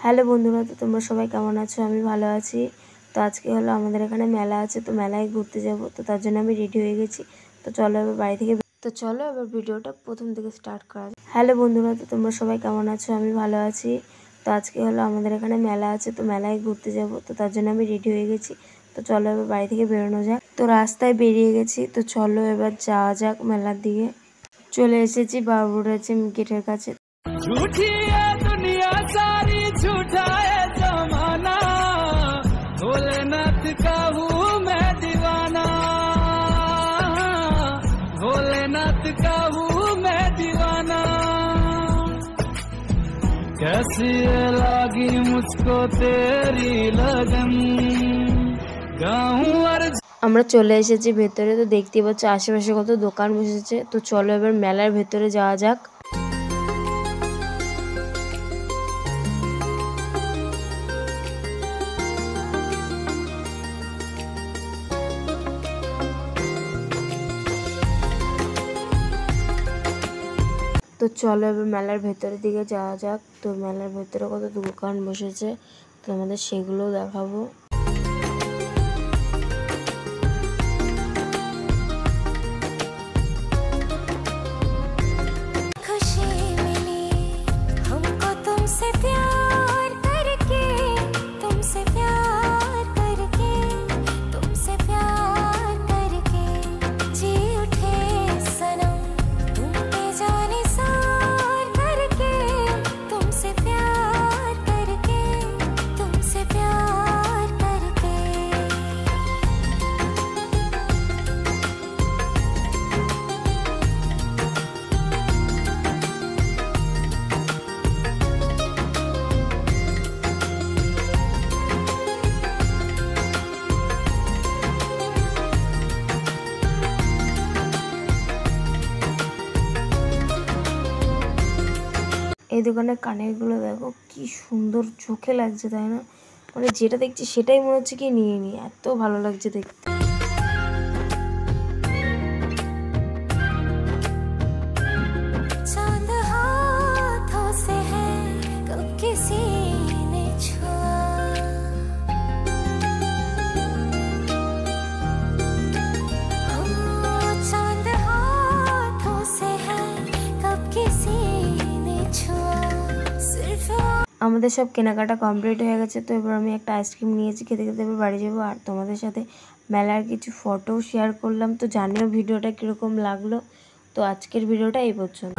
Hello বন্ধুরা, তো তোমরা সবাই কেমন আছো? আমি ভালো আছি। তো আজকে হলো আমাদের এখানে মেলা আছে, তো মেলায় ঘুরতে যাব। তো তার জন্য আমি রেডি হয়ে গেছি। তো চলো এবার বাড়ি থেকে চলো এবার ভিডিওটা প্রথম থেকে স্টার্ট করা যাক। হ্যালো বন্ধুরা, তো তোমরা সবাই কেমন আছো? আমি ভালো আছি। তো আজকে হলো আমাদের এখানে মেলা আছে, তো মেলায় ঘুরতে যাব। তো তার জন্য আমি রেডি হয়ে গেছি। তো চলো এবার বাড়ি থেকে বেরোনো যাক। তো রাস্তায় বেরিয়ে গেছি। তো চলো এবার যাওয়া যাক মেলার দিকে। চলে এসেছি বাবুরাচি গেটের কাছে। झूठा है जमाना, भोलेनाथ का हूँ मैं दीवाना, भोलेनाथ का हूँ मैं दीवाना। कैसी लगी मुझको तेरी लगन, गाऊं और আমরা চলে এসেছি ভেতরে। তো দেখতে পাচ্ছ আশেপাশে কত দোকান বসেছে। তো চলো এবার মেলার ভেতরে যাওয়া যাক। তো চলো এবার মেলার ভেতরের দিকে যাওয়া যাক। তো মেলার ভেতরে কত দোকান বসেছে, তো আমাদের সেগুলো দেখাবো। এই দোকানের কানের গুলো দেখো কি সুন্দর, চোখে লাগছে, তাই না? মানে যেটা দেখছি সেটাই মনে হচ্ছে কি নিয়ে নি, এত ভালো লাগছে দেখতে। আমাদের সব কেনাকাটা কমপ্লিট হয়ে গেছে। তো এবার আমি একটা আইসক্রিম নিয়েছি, খেতে খেতে এবার বাড়ি যাবো। আর তোমাদের সাথে মেলার কিছু ফটো শেয়ার করলাম। তো জানিও ভিডিওটা কীরকম লাগলো। তো আজকের ভিডিওটা এই পর্যন্ত।